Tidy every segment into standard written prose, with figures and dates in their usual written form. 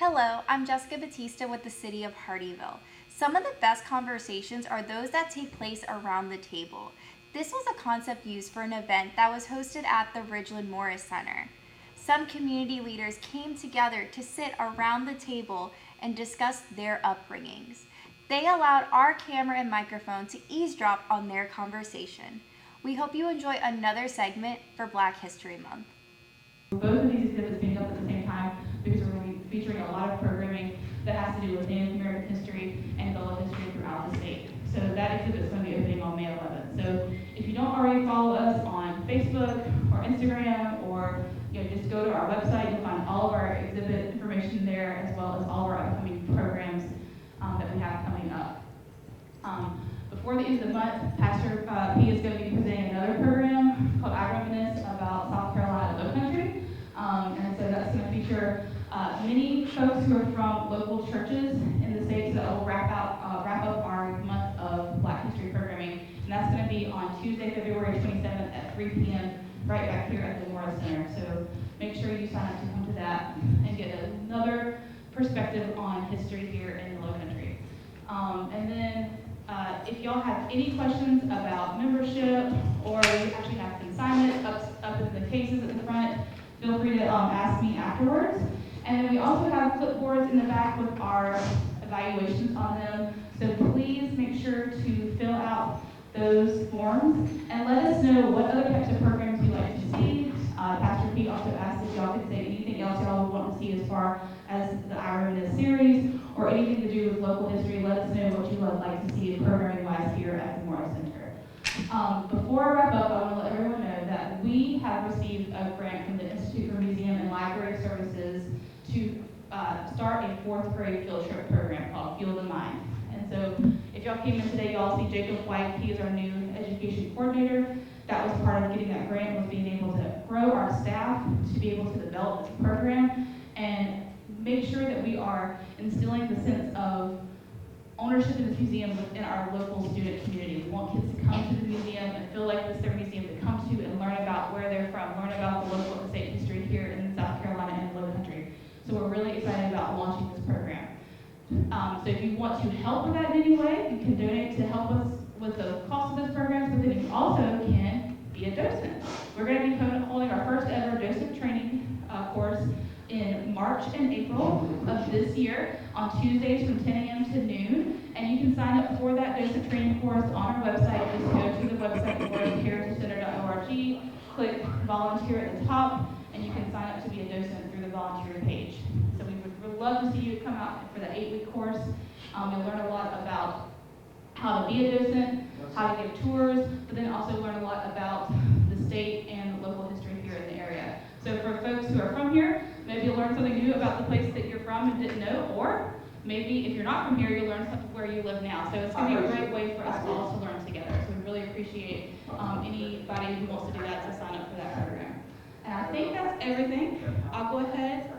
Hello, I'm Jessica Batista with the City of Hardeeville. Some of the best conversations are those that take place around the table. This was a concept used for an event that was hosted at the Ridgeland Morris Center. Some community leaders came together to sit around the table and discuss their upbringings. They allowed our camera and microphone to eavesdrop on their conversation. We hope you enjoy another segment for Black History Month. Both of these exhibits being up at the same time because we're going to be featuring a lot of programming that has to do with Native American history and Gullah history throughout the state. So that exhibit is going to be opening on May 11th. So if you don't already follow us on Facebook or Instagram, or just go to our website, you'll find all of our exhibit information there, as well as all of our upcoming programs that we have coming up. Before the end of the month, Pastor P is going to be presenting another program called I Reminisce about South Carolina Low Country. And so that's going to feature many folks who are from local churches in the state, so that will wrap up our month of Black History programming. And that's going to be on Tuesday, February 27th at 3 p.m. right back here at the Morris Center. So make sure you sign up to come to that and get another perspective on history here in the Low Country. And then if y'all have any questions about membership, or we actually have consignment up in the cases at the front, feel free to ask me afterwards. And then we also have clipboards in the back with our evaluations on them. So please make sure to fill out those forms and let us know what other types of programs you'd like to see. Pastor Pete also asked if y'all could say anything else y'all would want to see as far as the I Reminisce series or anything to do with local history. Let us know what you would like to see programming-wise here at the Morris Center. Before I wrap up, I want to let everyone know that we have received a grant from the Institute for Museum and Library Services to start a 4th grade field trip program called Field of Mind. And so if y'all came in today, y'all see Jacob White. He is our new education coordinator. That was part of getting that grant, was being able to grow our staff to be able to develop this program and make sure that we are instilling the sense of ownership in this museum within our local student community. We want kids to come to the museum and feel like this is their museum to come to and learn about where they're from, learn about the local and state history here in South Carolina and the Low Country. So we're really excited about launching this program. So if you want to help with that in any way, you can donate to help us with the cost of this program, but then you also can be a docent. We're going to be holding our first ever docent training course in March and April of this year on Tuesdays from 10 a.m. to noon. And you can sign up for that docent training course on our website. Just go to the website, morrisheritagecenter.org, click volunteer at the top, and you can sign up to be a docent through the volunteer page. So we would love to see you come out for the 8-week course. You'll learn a lot about how to be a docent, how to give tours, but then also learn a lot about the state and local history here in the area. So for folks who are from here, maybe you'll learn something new about the place that you're from and didn't know, or maybe if you're not from here, you'll learn something where you live now. So it's going to be a great way for us all to learn together. So we really appreciate anybody who wants to do that to sign up for that program. And I think that's everything. I'll go ahead.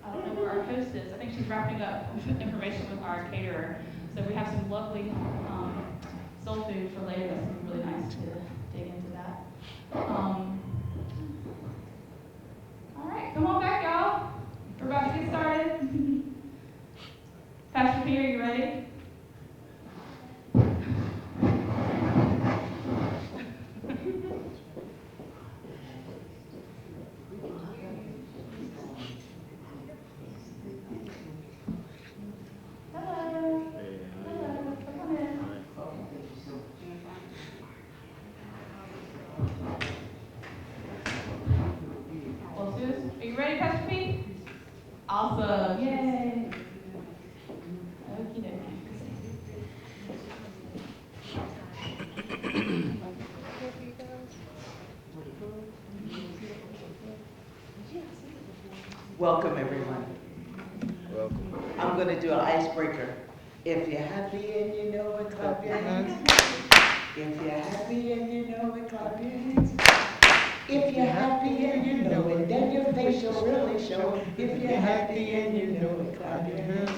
I don't know where our host is. I think she's wrapping up information with our caterer. So we have some lovely soul food for later. That's going to be really nice to dig into that. All right, come on back, y'all. We're about to get started. Pastor P, are you ready? Are you ready, Pastor P? Awesome. Yay. Okie dokie. Welcome, everyone. Welcome. I'm going to do an icebreaker. If you're happy and you know it, clap your hands. If you're happy and you know it, clap your hands. If you're happy and you know it, then your face will really show. If you're happy and you know it, clap your hands.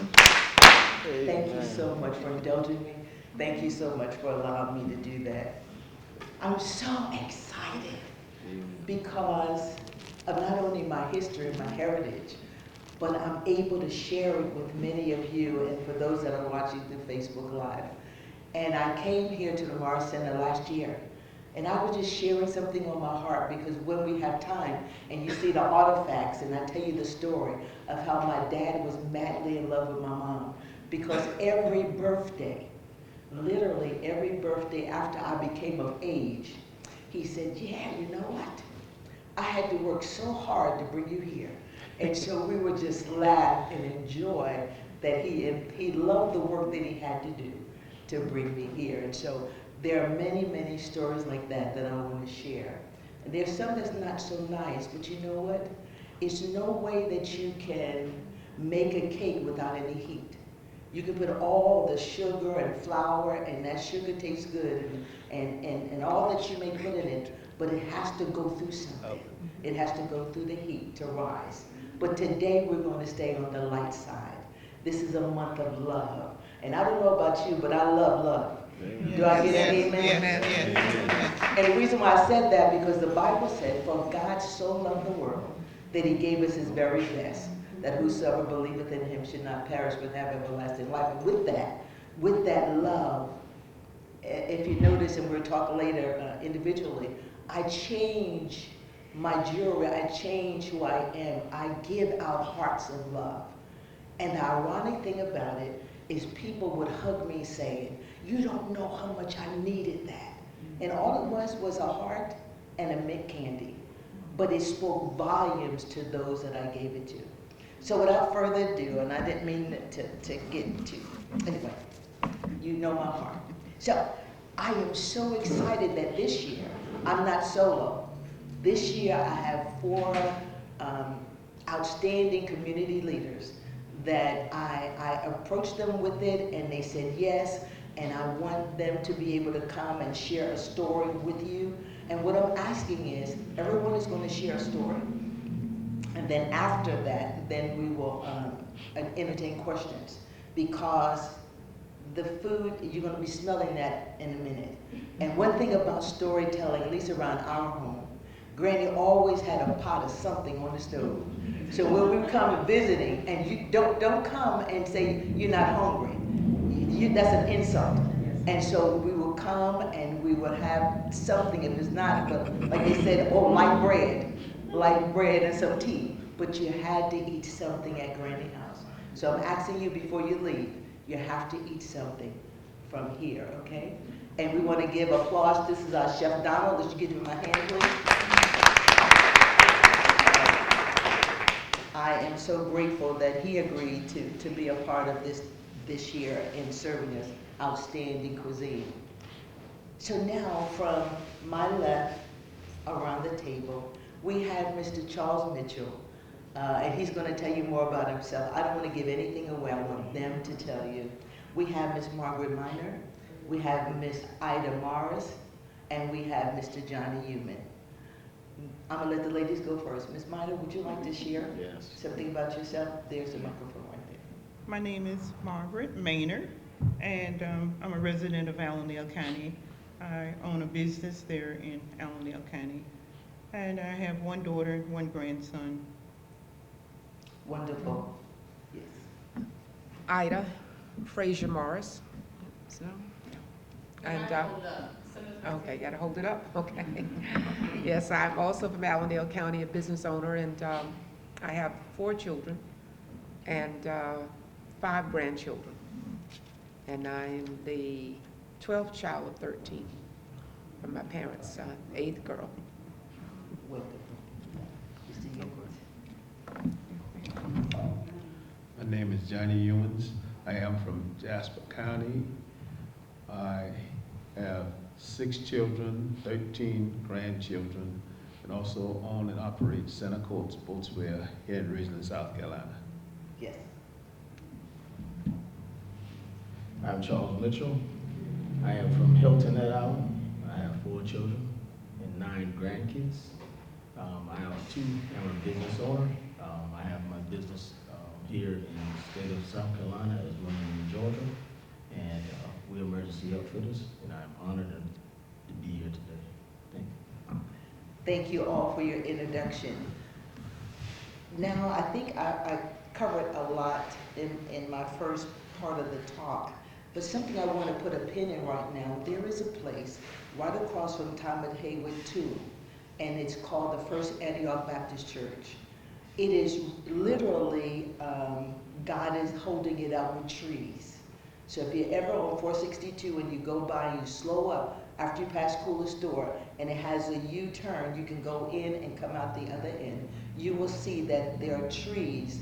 Thank you so much for indulging me. Thank you so much for allowing me to do that. I'm so excited because of not only my history and my heritage, but I'm able to share it with many of you and for those that are watching through Facebook Live. And I came here to the Morris Center last year, and I was just sharing something on my heart, because when we have time and you see the artifacts, and I tell you the story of how my dad was madly in love with my mom, because every birthday, literally every birthday after I became of age, he said, yeah, you know what? I had to work so hard to bring you here. And so we would just laugh and enjoy that he loved the work that he had to do to bring me here. And so there are many, many stories like that that I want to share. And there's some that's not so nice, but you know what? It's no way that you can make a cake without any heat. You can put all the sugar and flour, and that sugar tastes good, and all that you may put in it, but it has to go through something. It has to go through the heat to rise. But today we're going to stay on the light side. This is a month of love. And I don't know about you, but I love love. Amen. Do I get an amen? Amen. And the reason why I said that, because the Bible said, for God so loved the world that he gave us his very best, that whosoever believeth in him should not perish but have everlasting life. And with that love, if you notice, and we'll talk later individually, I change my jewelry, I change who I am. I give out hearts of love. And the ironic thing about it is people would hug me saying, you don't know how much I needed that. And all it was a heart and a mint candy. But it spoke volumes to those that I gave it to. So without further ado, and I didn't mean to get to, anyway, you know my heart. So I am so excited that this year, I'm not solo. This year I have 4 outstanding community leaders that I approached them with it, and they said yes, and I want them to be able to come and share a story with you. And what I'm asking is, everyone is going to share a story. And then after that, then we will entertain questions, because the food, you're going to be smelling that in a minute. And one thing about storytelling, at least around our home, Granny always had a pot of something on the stove. So when we come visiting, and you don't come and say you're not hungry. That's an insult. And so we will come and we will have something, if it's not, but like they said, oh, light bread and some tea. But you had to eat something at Granny house. So I'm asking you before you leave, you have to eat something from here, okay? And we want to give applause. This is our Chef Donald. Let's give him a hand, please. I am so grateful that he agreed to be a part of this year in serving us outstanding cuisine. So now, from my left around the table, we have Mr. Charles Mitchell, and he's going to tell you more about himself. I don't want to give anything away. I want them to tell you. We have Miss Margaret Miner, we have Miss Ida Morris, and we have Mr. Johnny Human. I'm going to let the ladies go first. Ms. Miner, would you like to share something about yourself? There's the microphone right there. My name is Margaret Maynard, and I'm a resident of Allendale County. I own a business there in Allendale County, and I have 1 daughter and 1 grandson. Wonderful. Yes. Ida Frazier Morris. So, and okay, gotta hold it up. Okay. Yes, I'm also from Allendale County, a business owner, and I have 4 children and 5 grandchildren. And I'm the 12th child of 13 from my parents, 8th girl. Wonderful. Mr. Humans. My name is Johnny Humans. I am from Jasper County. I have 6 children, 13 grandchildren, and also own and operate Center Court Sportswear here in Ridgeland, South Carolina. Yes. I'm Charles Mitchell. I am from Hilton et al. I have 4 children and 9 grandkids. I'm a business owner. I have my business here in the state of South Carolina as well as in Georgia. And we're emergency outfitters, and I'm honored to be here today. Thank you. Thank you all for your introduction. Now, I think covered a lot in my first part of the talk, but something I want to put a pin in right now. There is a place right across from Thomas Haywood 2, and it's called the First Antioch Baptist Church. It is literally, God is holding it out with trees. So if you're ever on 462 and you go by and you slow up after you pass Cooler Store and it has a U-turn, you can go in and come out the other end. You will see that there are trees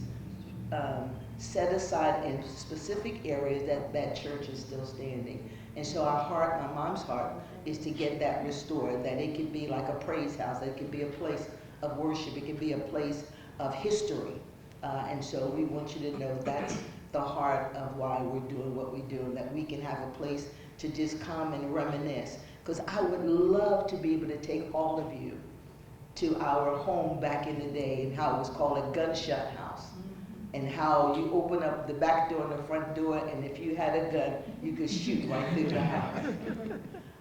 set aside in specific areas that church is still standing. And so our heart, my mom's heart, is to get that restored, that it could be like a praise house, that it could be a place of worship, it could be a place of history. And so we want you to know that's the heart of why we're doing what we do, that we can have a place to just come and reminisce. Because I would love to be able to take all of you to our home back in the day and how it was called a gunshot house. And how you open up the back door and the front door, and if you had a gun, you could shoot right through the house.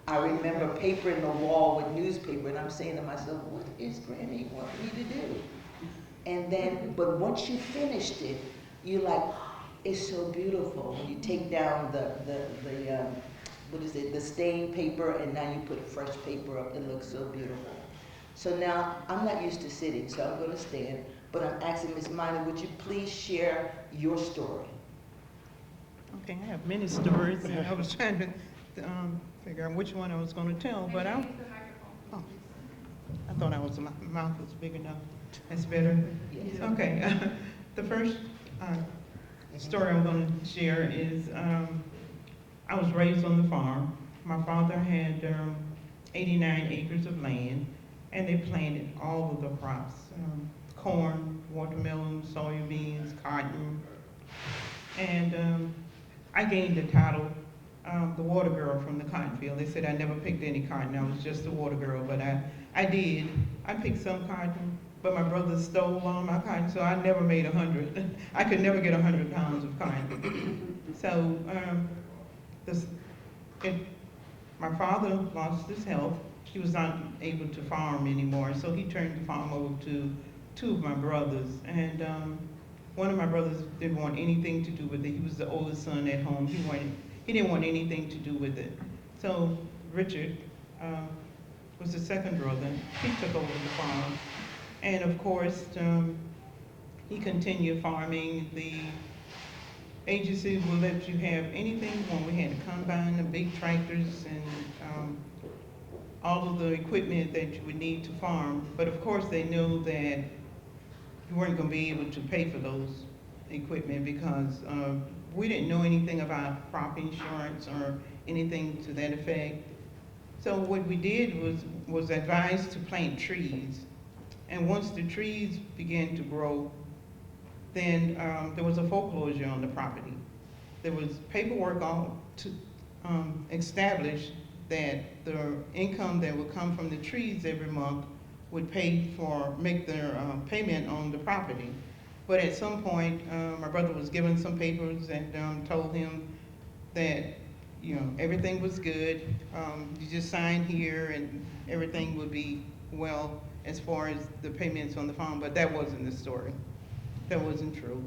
I remember papering the wall with newspaper, and I'm saying to myself, what is Granny want me to do? And then, but once you finished it, you're like, it's so beautiful. When you take down the stained paper, and now you put fresh paper up, it looks so beautiful. So now, I'm not used to sitting, so I'm gonna stand, but I'm asking Ms. Minor, would you please share your story? Okay, I have many stories, and I was trying to figure out which one I was going to tell, but I thought my mouth was big enough. That's better? Yes. Okay, the first story I'm going to share is I was raised on the farm. My father had 89 acres of land, and they planted all of the crops. Corn, watermelon, soybeans, cotton. And I gained the title, the water girl from the cotton field. They said I never picked any cotton, I was just a water girl, but I did. I picked some cotton, but my brother stole all my cotton, so I never made 100. I could never get 100 pounds of cotton. So my father lost his health. He was not able to farm anymore, so he turned the farm over to two of my brothers, and one of my brothers didn't want anything to do with it. He was the oldest son at home. He didn't want anything to do with it. So Richard was the second brother. He took over the farm, and of course he continued farming. The agency will let you have anything you want. We had a combine, the big tractors, and all of the equipment that you would need to farm. But of course they knew that you weren't going to be able to pay for those equipment because we didn't know anything about crop insurance or anything to that effect. So what we did was advised to plant trees. And once the trees began to grow, then there was a foreclosure on the property. There was paperwork all to establish that the income that would come from the trees every month would make their payment on the property. But at some point, my brother was given some papers and told him that, everything was good. You just sign here and everything would be well as far as the payments on the farm, but that wasn't the story. That wasn't true.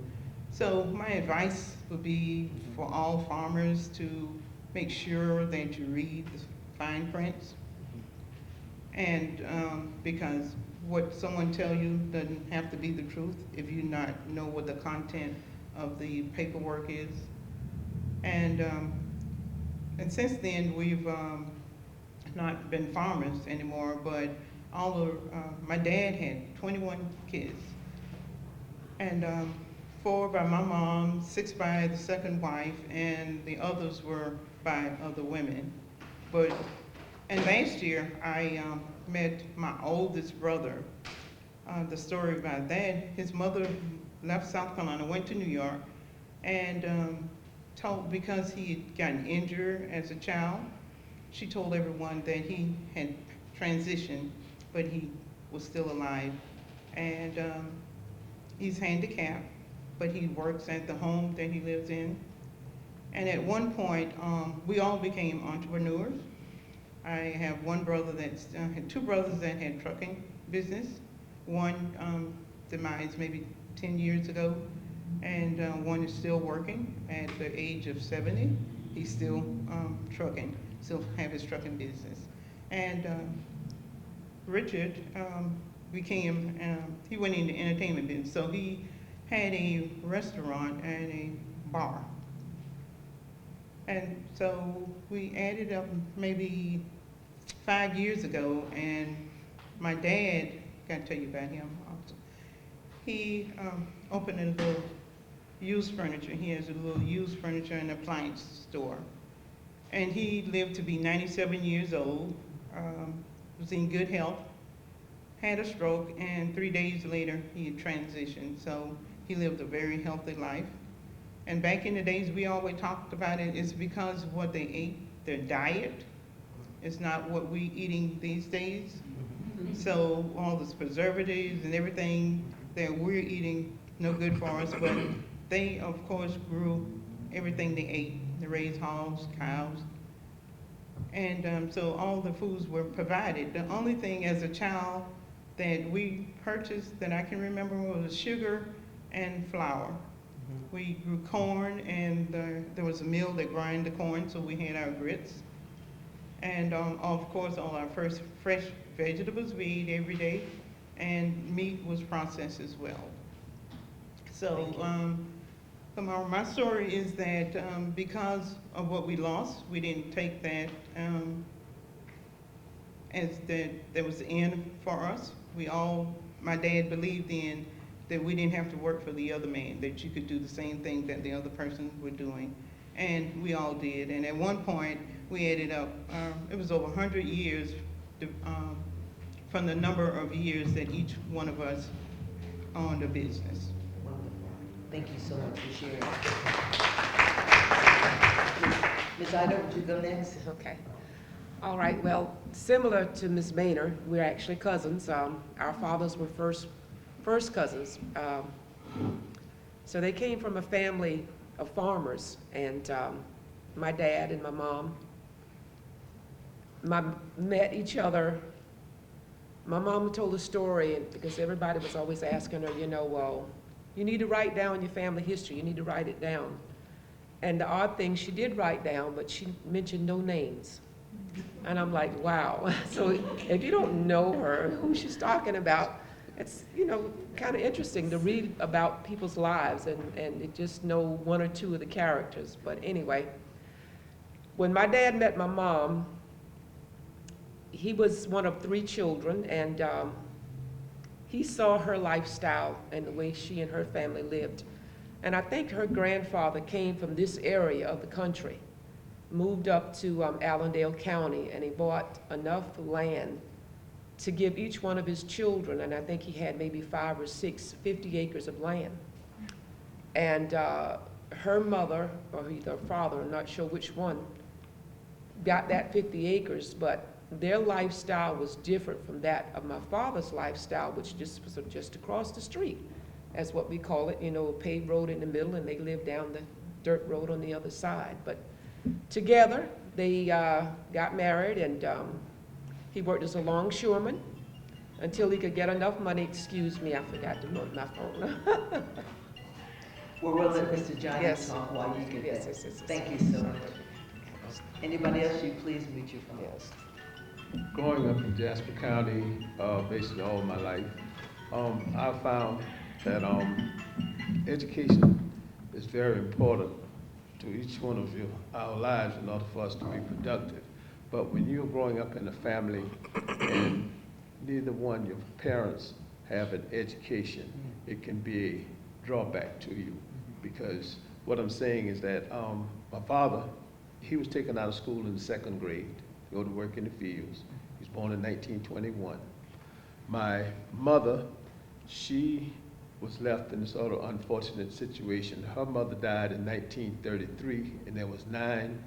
So my advice would be for all farmers to make sure that you read the fine prints. And because what someone tells you doesn't have to be the truth if you not know what the content of the paperwork is. And since then, we've not been farmers anymore, but my dad had 21 kids. And 4 by my mom, 6 by the second wife, and the others were by other women. And last year, I met my oldest brother. The story about that, his mother left South Carolina, went to New York, and because he had gotten injured as a child, she told everyone that he had transitioned, but he was still alive. And he's handicapped, but he works at the home that he lives in. And at one point, we all became entrepreneurs. I have one brother had 2 brothers that had trucking business. One demised maybe 10 years ago, and one is still working at the age of 70. He's still trucking, still have his trucking business. And Richard he went into entertainment business, so he had a restaurant and a bar. And so we added up maybe 5 years ago, and my dad, gotta tell you about him also. He opened a little used furniture. He has a little used furniture and appliance store. And he lived to be 97 years old, was in good health, had a stroke, and 3 days later he had transitioned. So he lived a very healthy life. And back in the days, we always talked about it, it's because of what they ate, their diet. It's not what we eating these days. So all this preservatives and everything that we're eating, no good for us, but they, of course, grew everything they ate. They raised hogs, cows. And so all the foods were provided. The only thing as a child that we purchased that I can remember was sugar and flour. We grew corn, and there was a mill that grind the corn, so we had our grits. And of course, all our first fresh vegetables we ate every day, and meat was processed as well. So my story is that because of what we lost, we didn't take that as that was the end for us. My dad believed in that we didn't have to work for the other man, that you could do the same thing that the other person were doing. And we all did. And at one point, we ended up, it was over 100 years from the number of years that each one of us owned a business. Wonderful. Thank you so much for sharing. Ms. Ida, would you go next? Okay. All right, well, similar to Ms. Maynard, we're actually cousins. Our fathers were first cousins. So they came from a family of farmers, and my dad and my mom met each other. My mom told a story, and because everybody was always asking her, well, you need to write down your family history, you need to write it down. And the odd thing, she did write down, but she mentioned no names. And I'm like, wow. So if you don't know her, who she's talking about, it's, kind of interesting to read about people's lives and just know one or two of the characters. But anyway, when my dad met my mom, he was one of 3 children, and he saw her lifestyle and the way she and her family lived. And I think her grandfather came from this area of the country, moved up to Allendale County, and he bought enough land to give each one of his children, and I think he had maybe 5 or 6, 50 acres of land. And her mother, or either father, I'm not sure which one, got that 50 acres, but their lifestyle was different from that of my father's lifestyle, which was just across the street, as what we call it, a paved road in the middle, and they lived down the dirt road on the other side. But together, they got married, and he worked as a longshoreman until he could get enough money. Excuse me, I forgot to mute my phone. Well, we'll let Mr. Johnny Yes. talk while you get Yes, that. yes. Thank you so much. Anybody else, you please mute your phone. Yes. Growing up in Jasper County, basically all my life, I found that education is very important to each one of our lives in order for us to be productive. But when you're growing up in a family and neither one, your parents, have an education, it can be a drawback to you. Because what I'm saying is that my father, he was taken out of school in the 2nd grade to go to work in the fields. He was born in 1921. My mother, she was left in a sort of unfortunate situation. Her mother died in 1933, and there was 9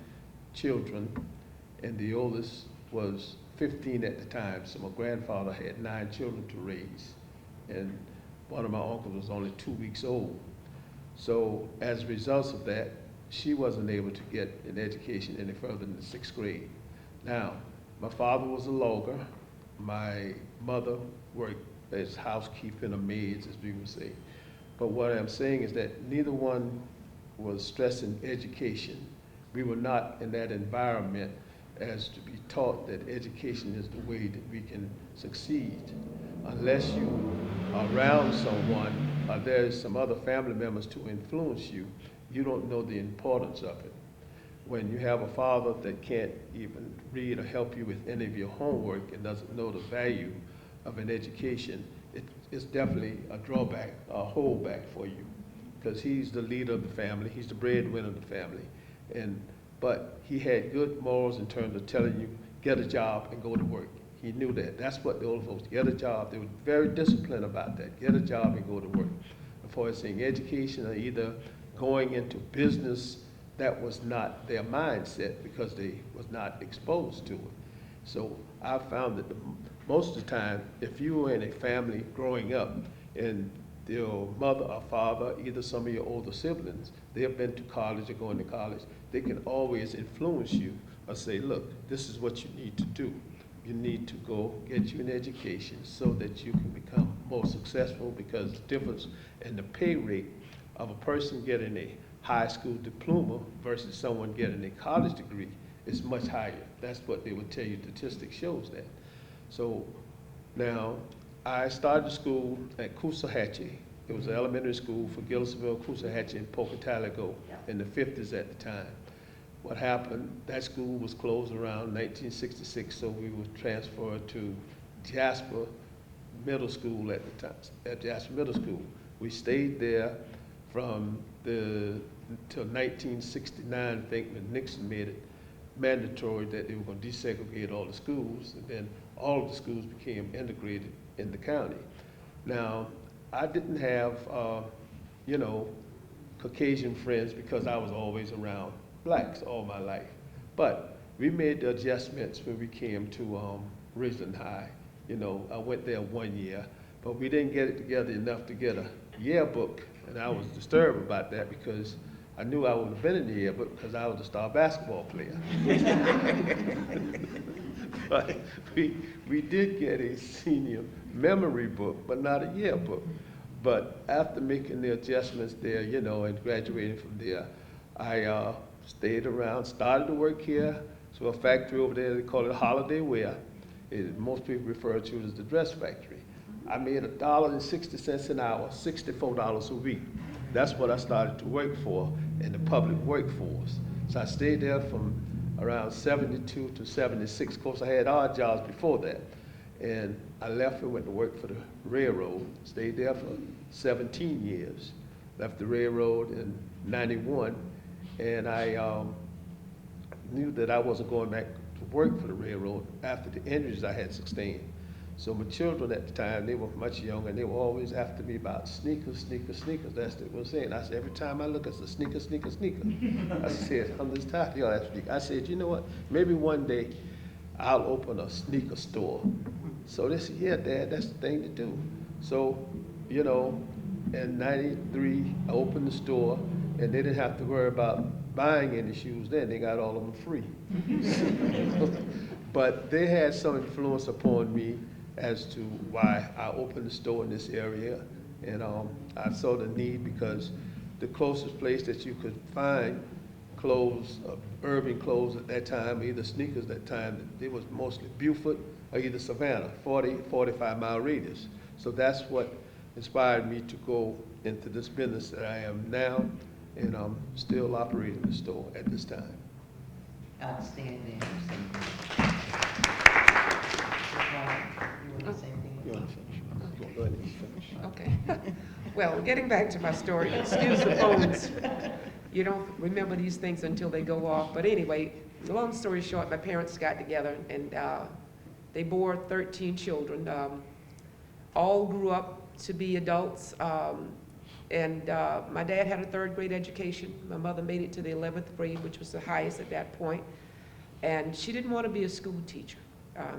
children, and the oldest was 15 at the time. So my grandfather had 9 children to raise, and one of my uncles was only 2 weeks old. So as a result of that, she wasn't able to get an education any further than the 6th grade. Now, my father was a logger. My mother worked as housekeeping or maids, as we would say. But what I'm saying is that neither one was stressing education. We were not in that environment as to be taught that education is the way that we can succeed. Unless you are around someone or there's some other family members to influence you, you don't know the importance of it. When you have a father that can't even read or help you with any of your homework and doesn't know the value of an education, it's definitely a drawback, a holdback for you, because he's the leader of the family, he's the breadwinner of the family, but he had good morals in terms of telling you, get a job and go to work. He knew that. That's what the old folks, get a job. They were very disciplined about that. Get a job and go to work. As far as saying education or either going into business, that was not their mindset because they was not exposed to it. So I found that most of the time, if you were in a family growing up and your mother or father, either some of your older siblings, they have been to college or going to college, they can always influence you or say, look, this is what you need to do. You need to go get you an education so that you can become more successful, because the difference in the pay rate of a person getting a high school diploma versus someone getting a college degree is much higher. That's what they would tell you. Statistics shows that. So now I started school at Coosahatchee. It was an elementary school for Gillisville, Coosahatchee, and Pocatello in the 50s at the time. What happened, that school was closed around 1966, so we were transferred to Jasper Middle School at the time, at Jasper Middle School. We stayed there from until 1969, I think, when Nixon made it mandatory that they were going to desegregate all the schools, and then all of the schools became integrated in the county. Now, I didn't have, Caucasian friends because I was always around blacks all my life. But we made the adjustments when we came to Ridgeland High. I went there 1 year, but we didn't get it together enough to get a yearbook, and I was disturbed about that because I knew I would have been in the yearbook because I was a star basketball player. But we did get a senior memory book, but not a yearbook. But after making the adjustments there, and graduating from there, I stayed around, started to work here. So a factory over there, they call it Holiday Wear. Most people refer to it as the dress factory. I made $1.60 an hour, $64 a week. That's what I started to work for in the public workforce. So I stayed there from around 72 to 76. Of course, I had odd jobs before that. And I left and went to work for the railroad. Stayed there for 17 years. Left the railroad in 91. And I knew that I wasn't going back to work for the railroad after the injuries I had sustained. So my children at the time, they were much younger, and they were always after me about sneakers, sneakers, sneakers. That's what they were saying. I said, every time I look, it's a sneaker, sneaker, sneaker. I said, I'm just tired of y'all that sneaker. I said, you know what? Maybe one day I'll open a sneaker store. So they said, yeah, Dad, that's the thing to do. So, in 93, I opened the store, and they didn't have to worry about buying any shoes then. They got all of them free. But they had some influence upon me as to why I opened the store in this area. And I saw the need because the closest place that you could find clothes, urban clothes at that time, either sneakers at that time, it was mostly Beaufort or either Savannah, 45-mile radius. So that's what inspired me to go into this business that I am now, and I'm still operating the store at this time. Outstanding. You want to say anything? You want to finish? Go ahead and finish. Okay. Well, getting back to my story, excuse the phones. You don't remember these things until they go off. But anyway, long story short, my parents got together and they bore 13 children. All grew up to be adults. And my dad had a 3rd grade education. My mother made it to the 11th grade, which was the highest at that point. And she didn't want to be a school teacher.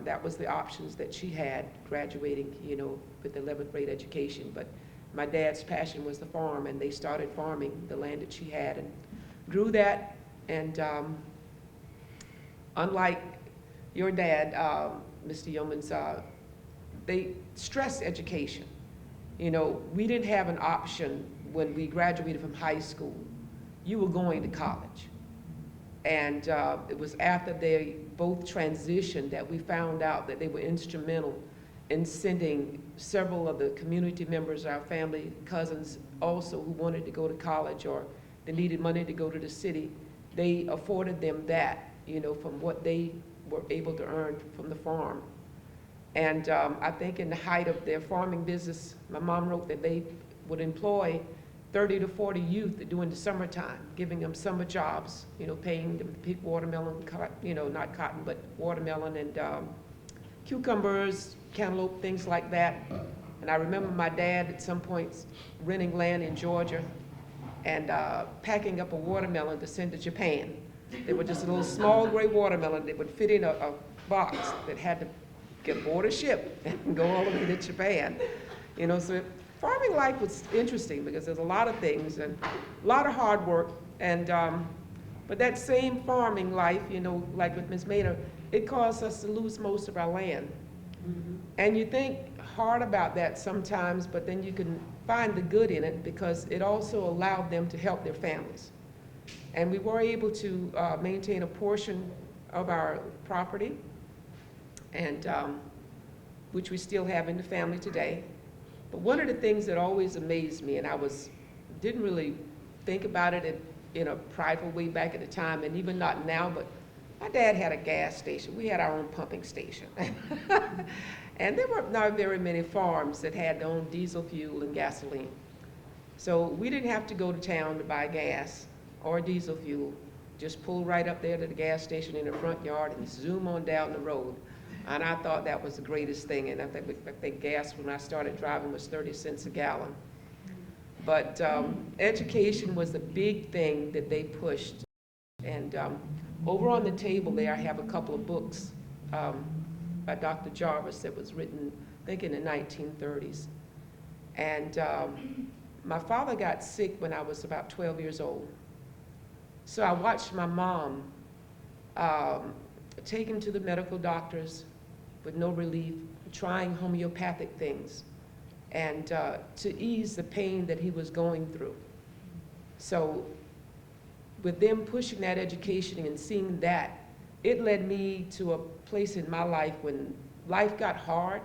That was the options that she had graduating, with the 11th grade education. But my dad's passion was the farm, and they started farming the land that she had and grew that. And unlike your dad, Mr. Yeomans, they stress education. You know, we didn't have an option when we graduated from high school. You were going to college. And it was after they both transitioned that we found out that they were instrumental in sending several of the community members, our family, cousins also, who wanted to go to college or they needed money to go to the city. They afforded them that, you know, from what they were able to earn from the farm. And I think in the height of their farming business, my mom wrote that they would employ 30 to 40 youth during the summertime, giving them summer jobs, you know, paying them to pick watermelon, you know, not cotton, but watermelon and cucumbers, cantaloupe, things like that. And I remember my dad at some point renting land in Georgia and packing up a watermelon to send to Japan. They were just a little small gray watermelon that would fit in a box that had to get aboard a ship and go all the way to Japan. You know, so farming life was interesting because there's a lot of things and a lot of hard work. And but that same farming life, you know, like with Ms. Maynard, it caused us to lose most of our land. Mm-hmm. And you think hard about that sometimes, but then you can find the good in it because it also allowed them to help their families. And we were able to maintain a portion of our property, and which we still have in the family today. But one of the things that always amazed me, and I didn't really think about it in a prideful way back at the time, and even not now, but my dad had a gas station. We had our own pumping station. And there were not very many farms that had their own diesel fuel and gasoline. So we didn't have to go to town to buy gas or diesel fuel. Just pull right up there to the gas station in the front yard and zoom on down the road. And I thought that was the greatest thing. And I think gas, when I started driving, was 30 cents a gallon. But education was the big thing that they pushed. And over on the table there, I have a couple of books by Dr. Jarvis that was written, I think, in the 1930s. And my father got sick when I was about 12 years old. So I watched my mom take him to the medical doctors with no relief, trying homeopathic things, and to ease the pain that he was going through. So with them pushing that education and seeing that, it led me to a place in my life when life got hard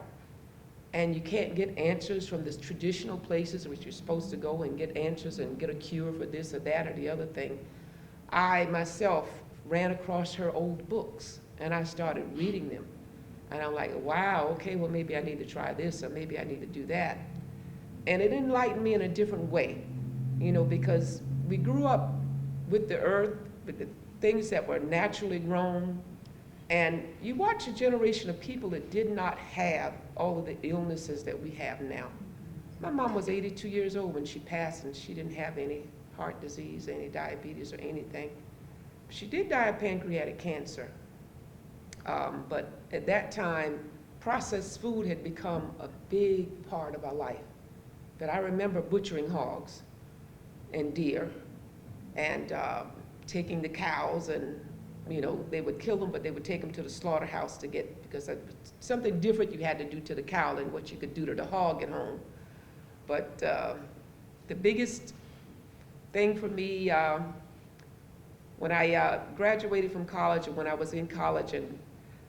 and you can't get answers from the traditional places which you're supposed to go and get answers and get a cure for this or that or the other thing. I myself ran across her old books and I started reading them. And I'm like, wow, okay, well maybe I need to try this or maybe I need to do that. And it enlightened me in a different way, you know, because we grew up with the earth, with the things that were naturally grown. And you watch a generation of people that did not have all of the illnesses that we have now. My mom was 82 years old when she passed, and she didn't have any heart disease, any diabetes or anything. She did die of pancreatic cancer. But at that time, processed food had become a big part of our life. But I remember butchering hogs and deer and taking the cows, and you know, they would kill them, but they would take them to the slaughterhouse to get, because something different you had to do to the cow than what you could do to the hog at home. But the biggest thing for me, when I graduated from college, and when I was in college, and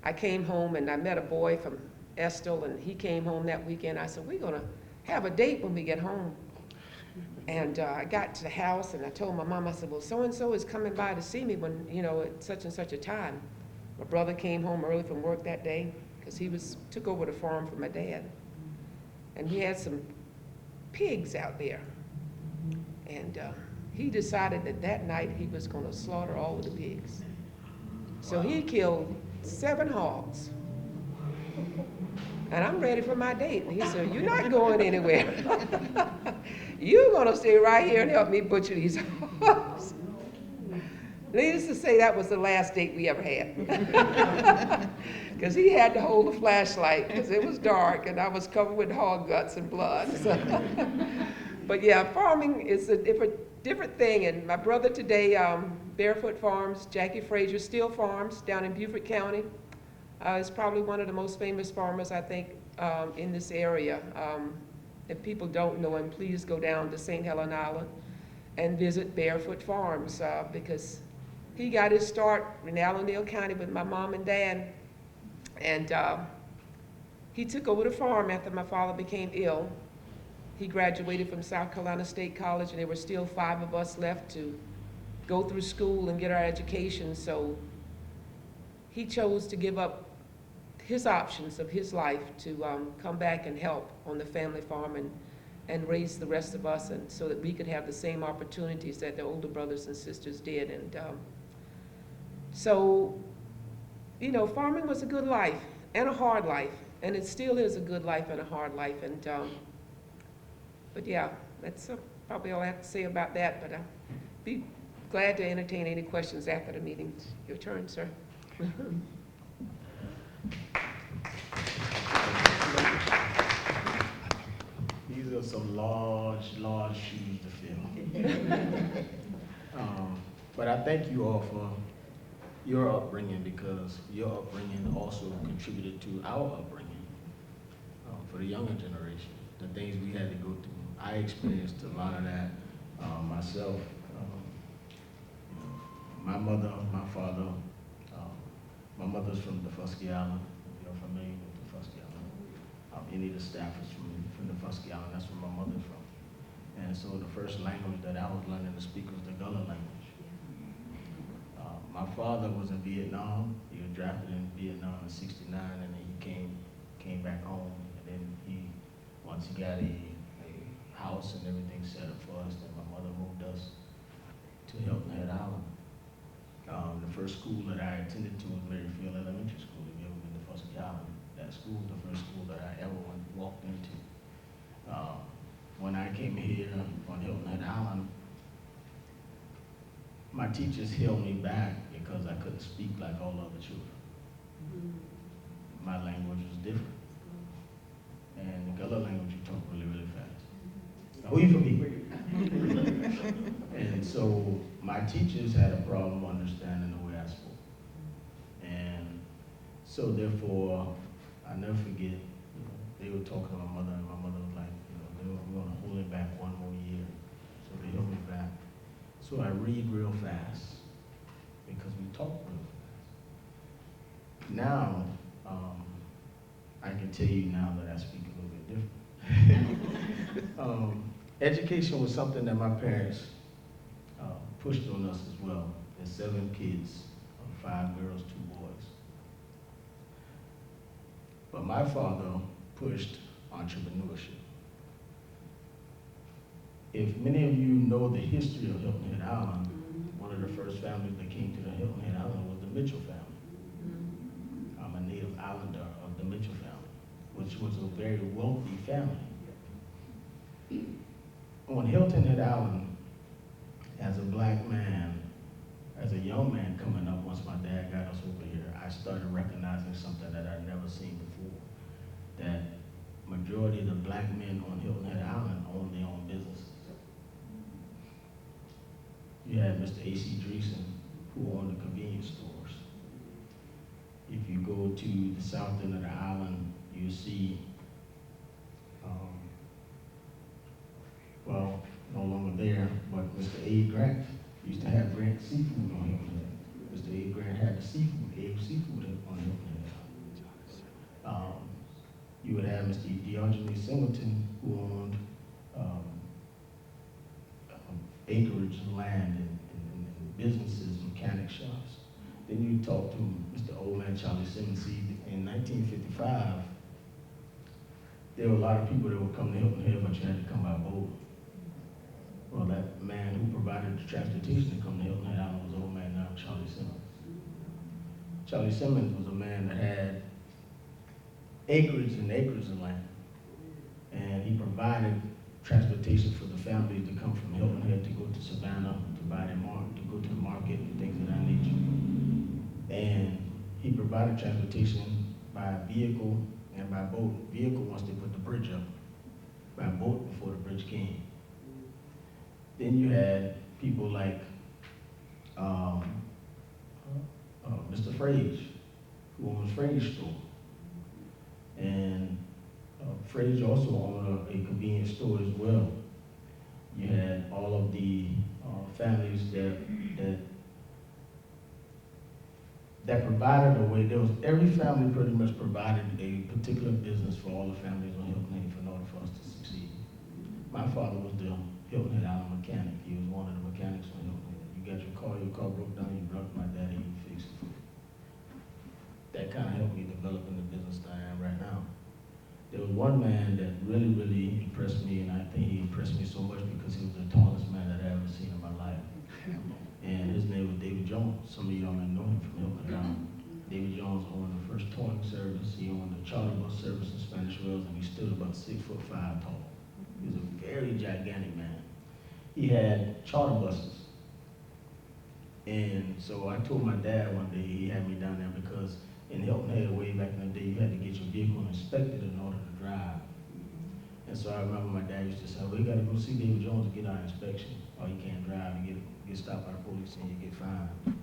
I came home and I met a boy from Estill, and he came home that weekend. I said, we're gonna have a date when we get home. And I got to the house and I told my mom, I said, well, so-and-so is coming by to see me when, you know, at such and such a time. My brother came home early from work that day because he took over the farm for my dad. And he had some pigs out there. And he decided that that night he was gonna slaughter all of the pigs. So he killed 7 hogs. And I'm ready for my date. And he said, you're not going anywhere. You're gonna stay right here and help me butcher these hogs. Needless to say, that was the last date we ever had. Because he had to hold a flashlight because it was dark and I was covered with hog guts and blood. So. But yeah, farming is a different thing. And my brother today, Barefoot Farms, Jackie Frazier still farms down in Beaufort County. Is probably one of the most famous farmers, I think, in this area. If people don't know him, please go down to St. Helena Island and visit Barefoot Farms, because he got his start in Allendale County with my mom and dad. And he took over the farm after my father became ill. He graduated from South Carolina State College, and there were still 5 of us left to go through school and get our education. So he chose to give up his options of his life to come back and help on the family farm and raise the rest of us, and so that we could have the same opportunities that the older brothers and sisters did. And so, you know, farming was a good life and a hard life, and it still is a good life and a hard life. And but yeah, that's probably all I have to say about that, but I'll be glad to entertain any questions after the meeting. Your turn, sir. These are some large shoes to fill. But I thank you all for your upbringing, because your upbringing also contributed to our upbringing for the younger generation, the things we had to go through. I experienced a lot of that myself. My mother, my father, my mother's from the Fusky Island. You're familiar with the Fusky Island. Any of the staff is from the Fusky Island. That's where my mother's from. And so the first language that I was learning to speak was the Gullah language. My father was in Vietnam. He was drafted in Vietnam in '69, and then he came back home. And then once he got a house and everything set up for us, then my mother moved us to Hilton Head Island. The first school that I attended to was Maryfield Elementary School. If you ever been to Fusky Island, that school was the first school that I ever walked into. When I came here on Hilton Head Island, my teachers held me back because I couldn't speak like all other children. My language was different. And the Gullah language, you talk really, really fast. Now, who you from here? And so my teachers had a problem understanding the way I spoke. And so therefore, I never forget, they were talking to my mother, and my mother was like, they were going to hold it back one more year. So they held me back. So I read real fast because we talk real fast. Now, I can tell you now that I speak a little bit different. Education was something that my parents pushed on us as well. There's 7 kids, 5 girls, 2 boys. But my father pushed entrepreneurship. If many of you know the history of Hilton Head Island, one of the first families that came to the Hilton Head Island was the Mitchell family. I'm a native islander of the Mitchell family, which was a very wealthy family. On Hilton Head Island, as a black man, as a young man coming up, once my dad got us over here, I started recognizing something that I'd never seen before, that majority of the black men on Hilton Head Island own their own businesses. You had Mr. A.C. Dreesen, who owned the convenience stores. If you go to the south end of the island, you see, well, no longer there, but Mr. A. Grant used to have Grant Seafood on Hilton Head. Mr. A. Grant had the seafood, Abe Seafood on Hilton Head. You would have Mr. Diogenes Singleton, who owned acreage of land and businesses, mechanic shops. Then you talk to Mr. Old Man Charlie Simmons. See, in 1955, there were a lot of people that would come to Hilton Head, but you had to come by boat. Well, that man who provided the transportation to come to Hilton Head Island was Old Man now Charlie Simmons. Charlie Simmons was a man that had acres and acres of land, and he provided transportation for the families to come from Hilton Head to go to Savannah, to buy their to go to the market and things of that nature. And he provided transportation by vehicle and by boat. Vehicle once they put the bridge up, by boat before the bridge came. Then you had people like Mr. Frage, who owns Frage Store. And Frazier also owned a convenience store as well. You had all of the families that provided a way. There was every family pretty much provided a particular business for all the families on Hilton Head in order for us to succeed. My father was the Hilton Head Island mechanic. He was one of the mechanics on Hilton Head. You got your car broke down, you brought it to my daddy, he fixed it. That kind of helped me develop in the business that I am right now. There was one man that really, really impressed me, and I think he impressed me so much because he was the tallest man that I ever seen in my life. And his name was David Jones. Some of y'all may know him from Hilton Head. David Jones owned the first towing service. He owned the charter bus service in Spanish Wells, and he stood about 6'5" tall. He was a very gigantic man. He had charter buses. And so I told my dad one day, he had me down there because in Hilton Head, way back in the day, you had to get your vehicle inspected in order to drive. And so I remember my dad used to say, well, you gotta go see David Jones to get our inspection, or you can't drive, you get stopped by the police and you get fined.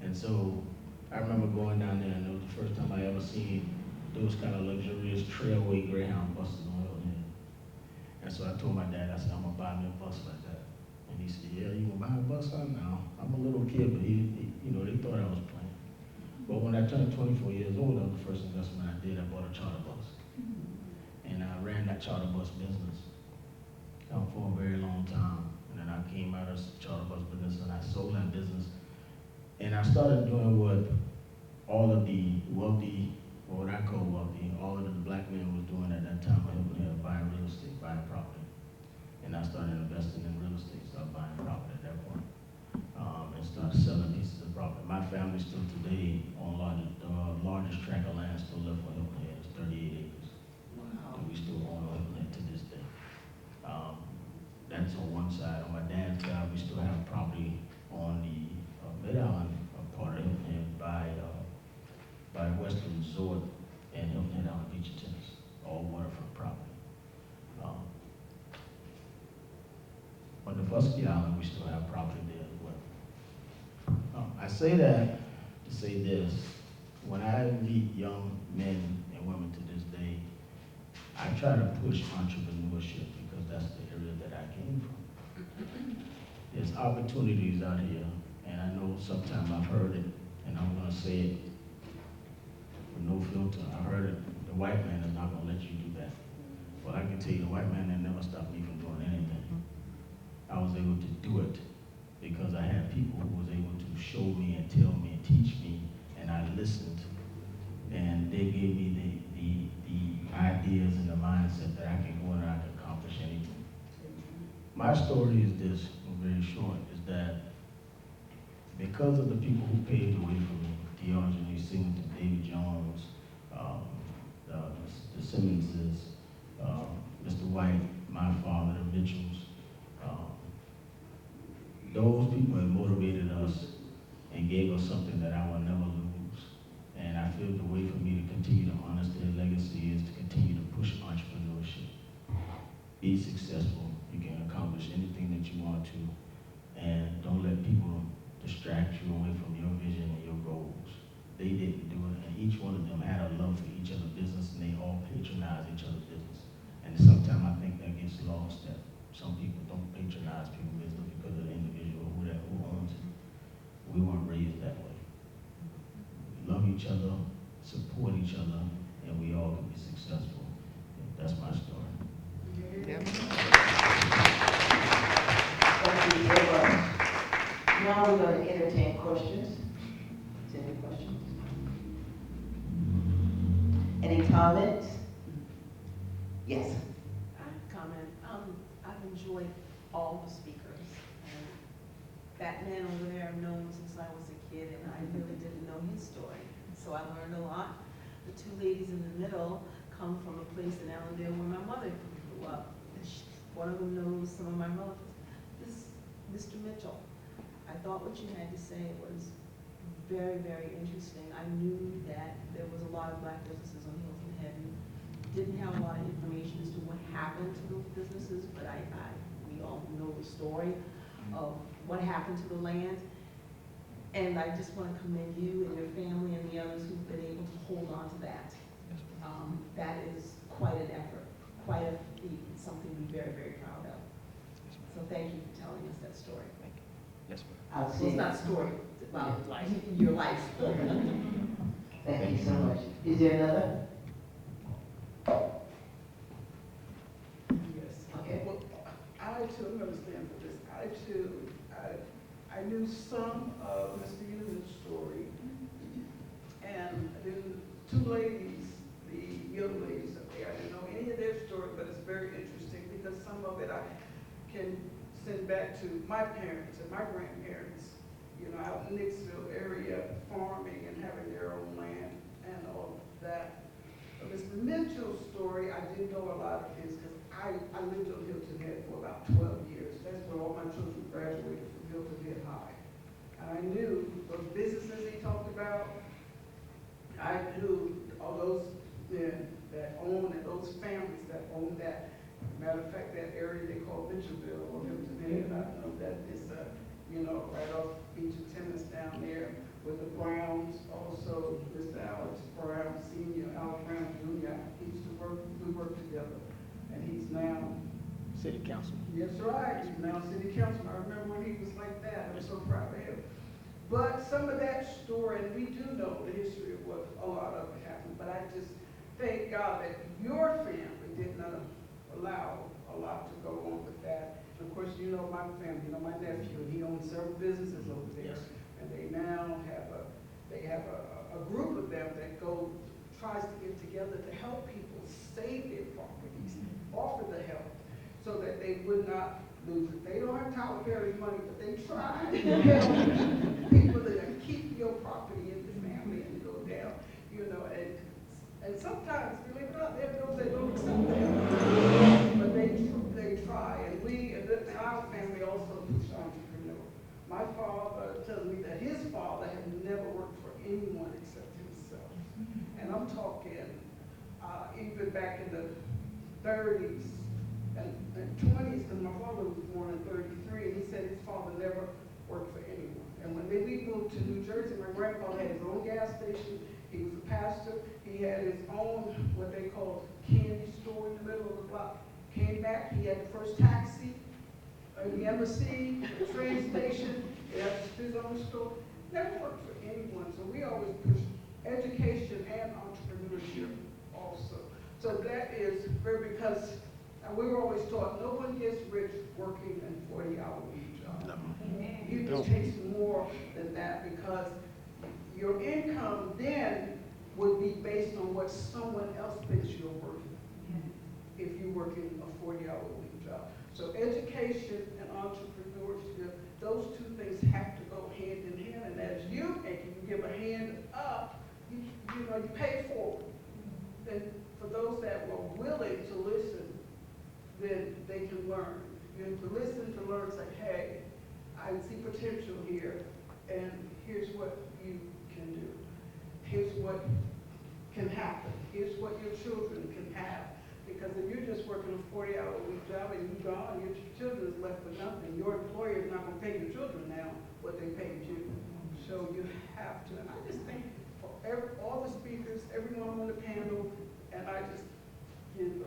And so I remember going down there, and it was the first time I ever seen those kind of luxurious trailway Greyhound buses on Hilton Head. And so I told my dad, I said, I'm gonna buy me a bus like that. And he said, yeah, you gonna buy a bus? I know. I'm a little kid, but he they thought I was playing. But when I turned 24 years old, that was the first investment I did. I bought a charter bus. And I ran that charter bus business for a very long time. And then I came out of the charter bus business and I sold that business. And I started doing what all of the wealthy, or what I call wealthy, all of the black men was doing at that time. I was buying real estate, buying property. And I started investing in real estate, started buying property at that point. And started selling pieces of property. My family still today on the largest tract of land still left on Hilton Head. It's 38 acres. Wow. And we still own Hilton Head to this day. That's on one side. On my dad's side, we still have property on the Mid-Island part of Hilton Head by Western Resort and Hilton Head on the beach and tennis, all waterfront property. On the Fusky Island, we still have property there as well. I say that to say this. When I meet young men and women to this day, I try to push entrepreneurship because that's the area that I came from. There's opportunities out here, and I know sometimes I've heard it, and I'm gonna say it with no filter. I heard it, the white man is not gonna let you do that. Well, I can tell you the white man that never stopped me from doing anything. I was able to do it because I had people who was able to show me and tell me and teach me, and I listened, and they gave me the ideas and the mindset that I can go and I can accomplish anything. My story is this, very short, is that because of the people who paved the way for me, D'Angelo Singleton, David Jones, the Simmonses, Mr. White, my father, the Mitchells, those people have motivated us and gave us something that I will never lose. And I feel the way for me to continue to honor their legacy is to continue to push entrepreneurship. Be successful. You can accomplish anything that you want to. And don't let people distract you away from your vision and your goals. They didn't do it, and each one of them had a love for each other's business, and they all patronize each other's business. And sometimes I think that gets lost, that some people don't patronize people's business because of the individual who owns it. We weren't raised that way. We love each other, support each other, and we all can be successful. That's my story. Yeah. Thank you very much. Now we're going to entertain questions. Is there any questions? Any comments? Yes. Comment. I've enjoyed all the speakers. And that man over there I've known since I was a kid, and I really didn't know his story. So I learned a lot. The two ladies in the middle come from a place in Allendale where my mother grew up. One of them knows some of my relatives. This Mr. Mitchell, I thought what you had to say was very, very interesting. I knew that there was a lot of black businesses on Hilton Head. Didn't have a lot of information as to what happened to those businesses, but we all know the story of what happened to the land. And I just want to commend you and your family and the others who've been able to hold on to that. That is quite an effort. something to be very, very proud of. So thank you for telling us that story. Yes, ma'am. I'll Well, see. it's not a story, it's about life, your life. Thank you so much. Is there another? Yes. Okay. Well, I too, I'm gonna stand for this. I knew some of Mr. Ewan's story. And I knew two ladies, the young ladies up there. I didn't know any of their story, but it's very interesting because some of it I can send back to my parents and my grandparents, you know, out in Nixville area, farming and having their own land and all of that. But Mr. Mitchell's story, I didn't know a lot of his because I lived on Hilton Head for about 12 years. That's where all my children graduated from Hilton Head High. And I knew those businesses he talked about. I knew all those men that own and those families that own that. Matter of fact, that area they call Mitchellville or Hilton Head, I know that is, you know, right off Beach of Tennis down there with the Browns. Also, Mr. Alex Brown Senior, Alex Brown Jr. He used to work, we worked together, and he's now. City council. That's right, he's now city councilman. I remember when he was like that. I'm so proud of him. But some of that story, and we do know the history of what a lot of it happened, but I just thank God that your family did not allow a lot to go on with that. And of course, you know my family, you know my nephew, and he owns several businesses over there. Yes. And they now have a group of them that tries to get together to help people save their properties, offer the help, so that they would not lose it. They don't have Tyler Perry's money, but they try to help people that keep your property in the family and go down, you know, and sometimes, believe it or not, they don't accept that. But they try, and our family also push entrepreneur. My father tells me that his father had never worked for anyone except himself. And I'm talking even back in the 30s and 20s, because my father was born in 33, and he said his father never worked for anyone. And when we moved to New Jersey, my grandfather had his own gas station. He was a pastor. He had his own, what they called, candy store in the middle of the block. Came back, he had the first taxi, the embassy, the train station. He had his own store. Never worked for anyone. So we always push education and entrepreneurship also. So that is very, because we were always taught no one gets rich working a 40-hour week job. It takes more than that, because your income then would be based on what someone else thinks you're worth if you're working a 40-hour week job. So education and entrepreneurship, those two things have to go hand in hand. And as you give a hand up, you pay forward. And for those that were willing to listen, then they can learn. You have to listen to learn, say, hey, I see potential here, and here's what you can do. Here's what can happen. Here's what your children can have. Because if you're just working a 40-hour week job and you're gone, your children is left with nothing. Your employer is not going to pay your children now what they paid you. So you have to. And I just thank for all the speakers, everyone on the panel, and I just give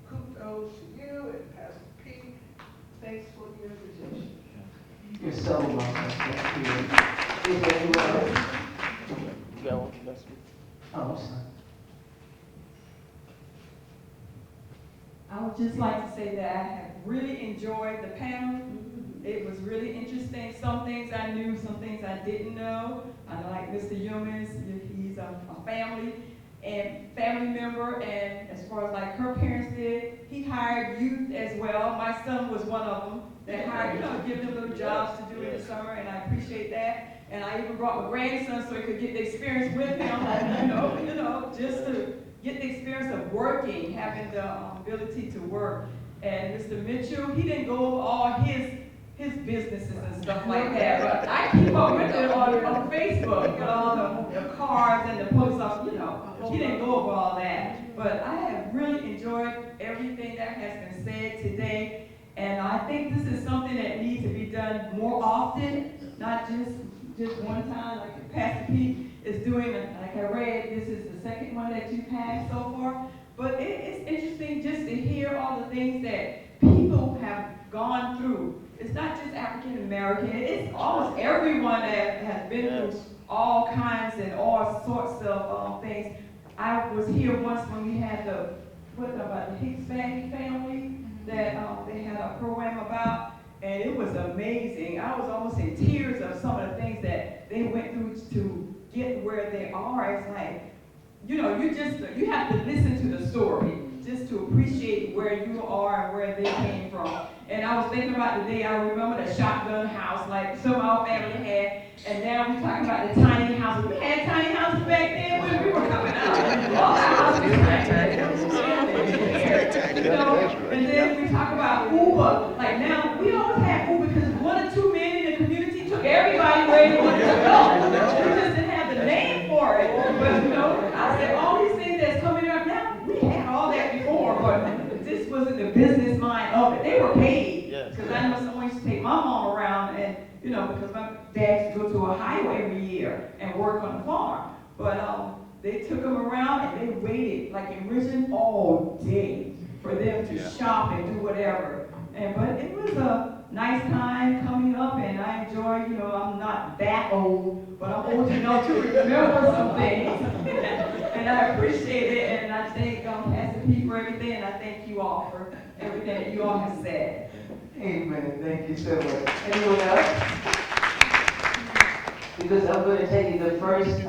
kudos to you and Pastor P. Thanks for the invitation. You're so welcome. Thank you. Is there anyone else? Go, that's me. Oh, sorry. I would just like to say that I have really enjoyed the panel. It was really interesting. Some things I knew, some things I didn't know. I like Mr. Humans, he's a family member, and as far as like her parents did, he hired youth as well. My son was one of them that hired, give them little jobs to do in the summer, and I appreciate that. And I even brought my grandson so he could get the experience with him, just to get the experience of working, having the ability to work. And Mr. Mitchell, he didn't go over all his businesses and stuff like that, but I keep up with it on Facebook, all the cards and the post office, he didn't go over all that. But I have really enjoyed everything that has been said today, and I think this is something that needs to be done more often, not just one time, like Pastor P is doing. Like I read, this is the second one that you've had so far. But it's interesting just to hear all the things that people have gone through. It's not just African American, it's almost everyone that has been through all kinds and all sorts of things. I was here once when we had the Hicks family that they had a program about, and it was amazing. I was almost in tears of some of the things that they went through to get where they are. It's like, you know, you have to listen to the story just to appreciate where you are and where they came from. And I was thinking about the day, I remember the shotgun house like some of our family had, and now we're talking about the tiny houses. We had tiny houses back then when we were coming up. All our houses were tiny. You know, and then we talk about Uber. Like now, we always had Uber because one or two men in the community took everybody where they wanted to go. We just didn't have the name for it. But you know, I said all these things that's coming up now, we had all that before, but this wasn't the business mind of it. They were paid. Because I know someone used to take my mom around, and you know, because my dad used to go to Ohio every year and work on the farm. But they took them around and they waited like in Richmond all day for them to shop and do whatever. And but it was a nice time coming up, and I enjoy. You know, I'm not that old, but I'm old enough to remember some things, and I appreciate it. And I thank Pastor P for everything, and I thank you all for everything that you all have said. Amen. Thank you so much. Anyone else? Because I'm going to tell you the first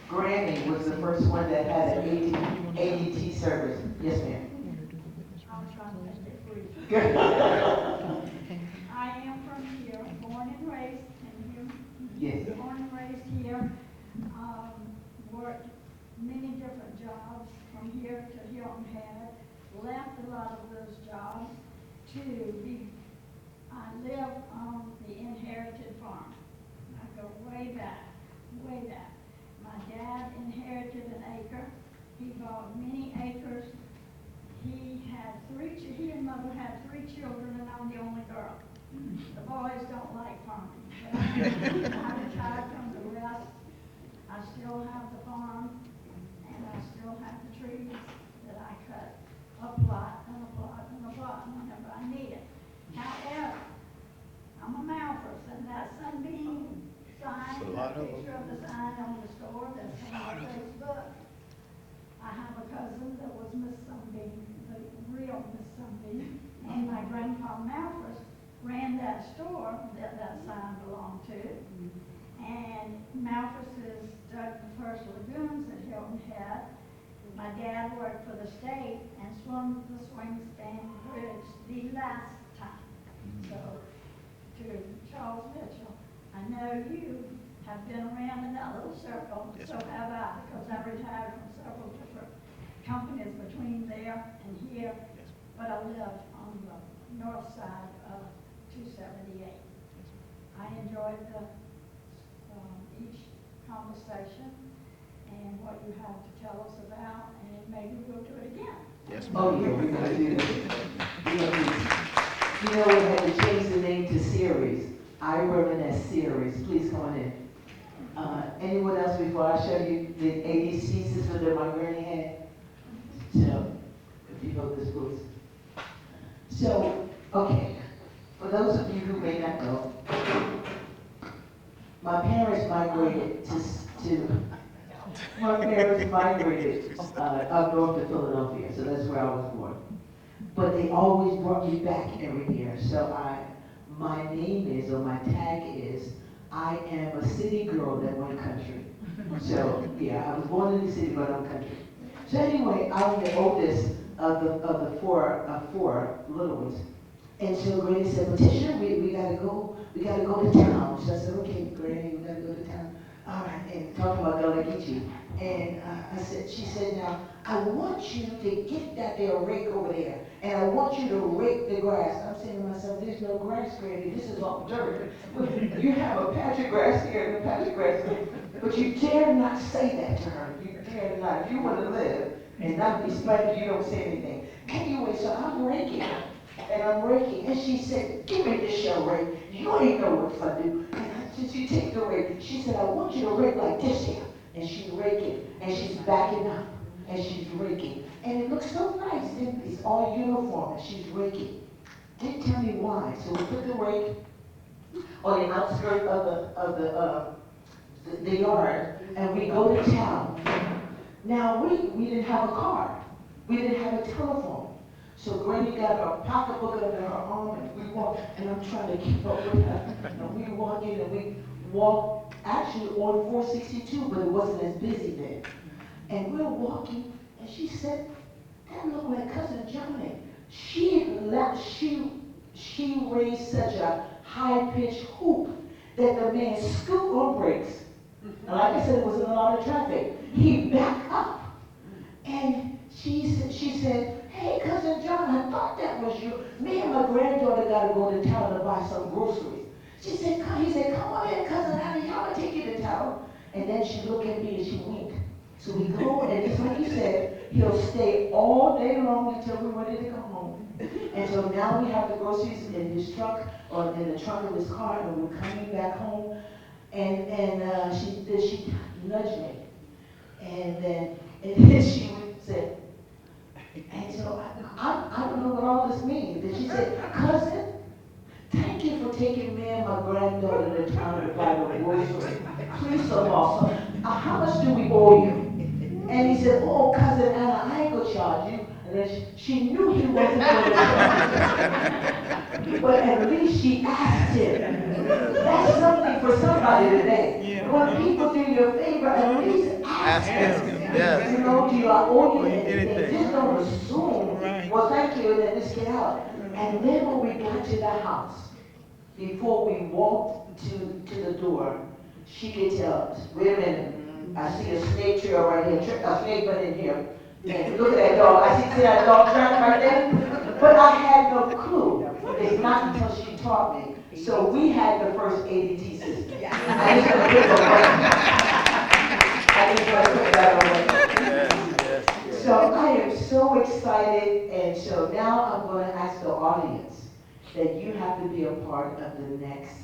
Grammy was the first one that had an ADT service. Yes, ma'am. I'll try to make it brief. Good. I am from here, born and raised, and here, Yes. born and raised here. Worked many different jobs from here to Hilton Head. Left a lot of those jobs I live on the inherited farm. I go way back, way back. My dad inherited an acre. He bought many acres. He and mother had 3 children, and I'm the only girl. The boys don't like farming. But I retired from the rest. I still have the farm, and I still have the trees that I cut a plot and a plot and a plot whenever I need it. However, I'm a Malthus, and that Sunbeam sign, a picture of the sign on the store that's on Facebook. I have a cousin that was Miss Sunbeam, the real Miss Sunbeam, and my grandpa Malthus ran that store that sign belonged to. And Malthus's dug the first lagoons at Hilton Head. My dad worked for the state and swung the swing span bridge the last time. So, to Charles Mitchell, I know you have been around in that little circle, so have I, because I retired from several different companies between there and here, but I live on the north side of 278. I enjoyed each conversation and what you have to tell us about, and maybe we'll do it again. Yes, Oh, yeah, we're going to do this. You know, we had to change the name to series. I reminisce series. Please come on in. Anyone else before I show you the 80 pieces that my granny had? So, if you know this books. So, okay. For those of you who may not know, my parents migrated up north to Philadelphia, so that's where I was born. But they always brought me back every year. So my name is, or my tag is, I am a city girl that went country. So yeah, I was born in the city, but I'm country. So anyway, I'm the oldest of the four little ones. And so Granny said, Patricia, we gotta go to town. So I said, okay, Granny, we gotta go to town. All right, and talking about Gullah Geechee. And she said, now, I want you to get that there rake over there, and I want you to rake the grass. I'm saying to myself, there's no grass, Granny, this is all dirt. You have a patch of grass here and a patch of grass there. But you dare not say that to her. You dare not. If you want to live and not be spanked, you don't say anything. Anyway, so I'm raking. And I'm raking. And she said, give me this show, Ray. You ain't know what I do. And she take the rake. She said, I want you to rake like this here. And she's raking. And she's backing up. And she's raking. And it looks so nice, didn't it? all uniform, and she's raking. Didn't tell me why. So we put the rake on the outskirts of the yard, and we go to town. Now, we didn't have a car. We didn't have a telephone. So Granny got a pocketbook under her arm, and we walked, and I'm trying to keep up with her. And we walk in, and we walk actually on 462, but it wasn't as busy then. And we're walking, and she said, that looked like Cousin Johnny. She raised such a high-pitched whoop that the man scooped on brakes. And like I said, it was in a lot of traffic. He backed up. And she said, hey, Cousin John, I thought that was you. Me and my granddaughter got to go to town to buy some groceries. He said, come on in, Cousin Annie, I'm going to take you to town. And then she looked at me and she winked. So we go, and just like you said, he'll stay all day long until we're ready to come home. And so now we have the groceries in his truck, or in the trunk of his car, and we're coming back home. And she nudged me. And then she said, and so I don't know what all this means. And she said, cousin, thank you for taking me and my granddaughter to town to buy the groceries. Please, so awesome. How much do we owe you? And he said, oh, Cousin Anna, I ain't gonna charge you. And then she knew he wasn't gonna charge her. But at least she asked him. That's something for somebody today. Yeah. When people do you a favor, at least ask them. Yes. You know, do I owe you anything? Just don't assume. Right. Well, thank you, and then just get out. And then when we got to the house, before we walked to the door, she could tell us, wait a minute, I see a snake trail right here, a snake went in here. And look at that dog. I see that dog track right there. But I had no clue. It's not until she taught me. So we had the first ADT system. I just want to put that away. So I am so excited, and so now I'm going to ask the audience that you have to be a part of the next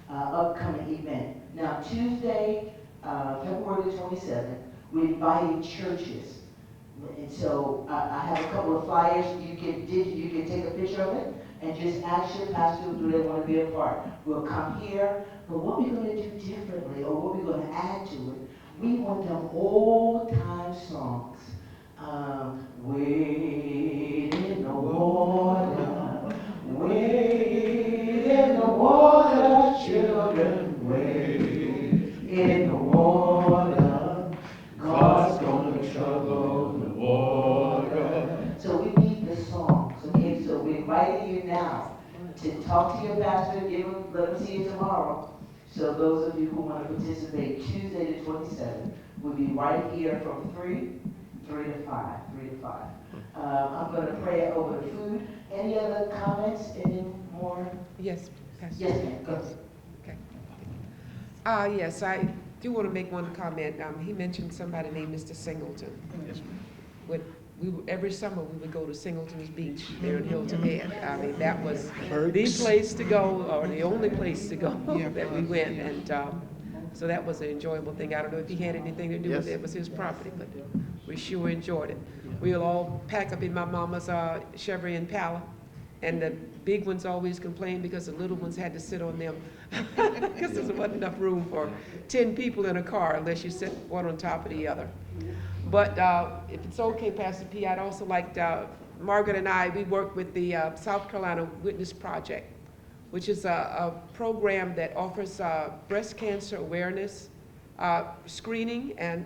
upcoming event. Now Tuesday, February the 27th, we're inviting churches. And so I have a couple of flyers. You can take a picture of it and just ask your pastor, do they want to be a part? We'll come here, but what we're going to do differently, or what we're going to add to it, we want them old-time songs. Wade in the water, wade in the water, children, wade in the water. God's gonna trouble the water. So we need the songs, okay? So we're inviting you now to talk to your pastor, let him see you tomorrow. So those of you who want to participate, Tuesday the 27th, we'll be right here from 3 to 5. I'm going to pray over the food. Any other comments? Any more? Yes, Pastor. Yes, ma'am. Go ahead. Okay. Yes, I do want to make one comment. He mentioned somebody named Mr. Singleton. Yes, ma'am. Every summer we would go to Singleton's Beach there in Hilton Head. I mean, that was the place to go, or the only place to go that we went. And so that was an enjoyable thing. I don't know if he had anything to do with it. It was his property, but we sure enjoyed it. We'll all pack up in my mama's Chevy Impala, and the big ones always complained because the little ones had to sit on them because there wasn't enough room for 10 people in a car unless you sit one on top of the other. But if it's okay, Pastor P, I'd also like Margaret and I, we work with the South Carolina Witness Project, which is a program that offers breast cancer awareness, screening, and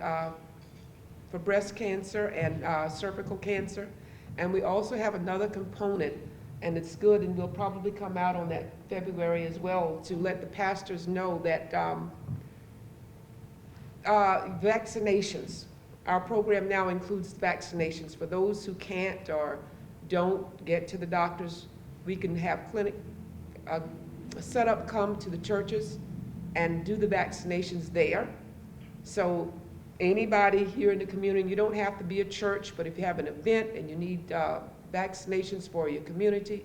for breast cancer and cervical cancer. And we also have another component, and it's good, and we'll probably come out on that February as well, to let the pastors know that vaccinations. Our program now includes vaccinations. For those who can't or don't get to the doctors, we can have clinic set up, come to the churches and do the vaccinations there. So anybody here in the community, you don't have to be a church, but if you have an event and you need vaccinations for your community,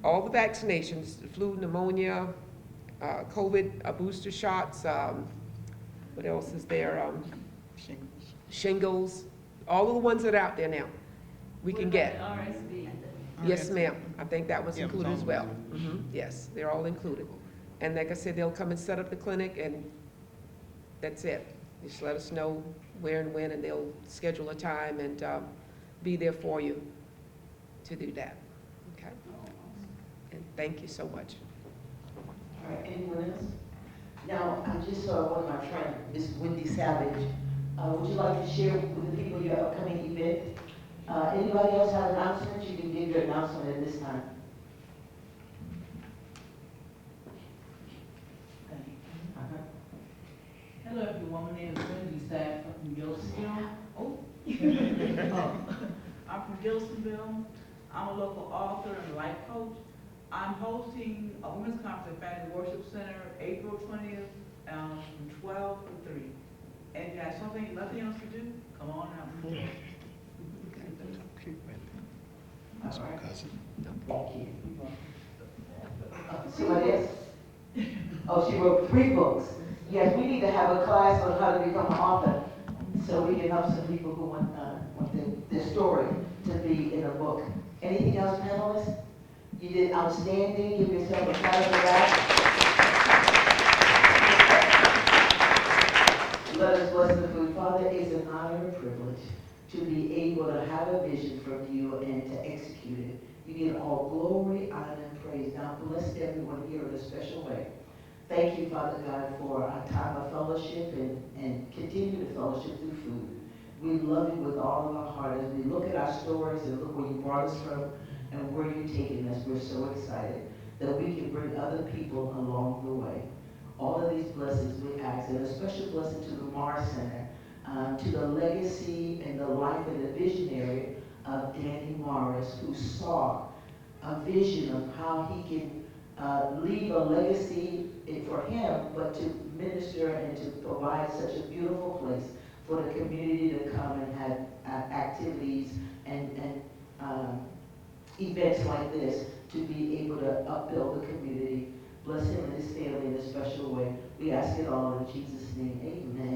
all the vaccinations, flu, pneumonia, COVID, booster shots, what else is there? Shingles, all of the ones that are out there now. we can get. RSV. Yes, ma'am. I think that was Yeah, it was included as all well. included. Yes, they're all included. And like I said, they'll come and set up the clinic, and that's it. Just let us know where and when, and they'll schedule a time and be there for you to do that. Okay? And thank you so much. All right, anyone else? Now, I just saw one of my friends, Miss Wendy Savage. Would you like to share with the people your upcoming event? Anybody else have announcements? You can give your announcement at this time. Hello everyone, my name is Wendy Sapp from Gilsonville. I'm from Gilsonville. I'm a local author and life coach. I'm hosting a women's conference at Family Worship Center April 20th from 12 to 3. And if you have nothing else to do, come on out. That's my cousin. Thank you. Somebody else? Oh, she wrote 3 books. Yes, we need to have a class on how to become an author, so we can help some people who want their story to be in a book. Anything else, panelists? You did outstanding. Give yourself a clap for that. Let us bless the food. Father, it's an honor and privilege to be able to have a vision from you and to execute it. You get all glory, honor, and praise. Now bless everyone here in a special way. Thank you, Father God, for our time of fellowship and continue to fellowship through food. We love you with all of our heart. As we look at our stories and look where you brought us from and where you're taking us, we're so excited that we can bring other people along the way. All of these blessings we ask, and a special blessing to the Mars Center, to the legacy and the life and the visionary of Danny Morris, who saw a vision of how he can leave a legacy for him, but to minister and to provide such a beautiful place for the community to come and have activities and events like this, to be able to upbuild the community. Bless him and his family in a special way. We ask it all in Jesus' name. Amen.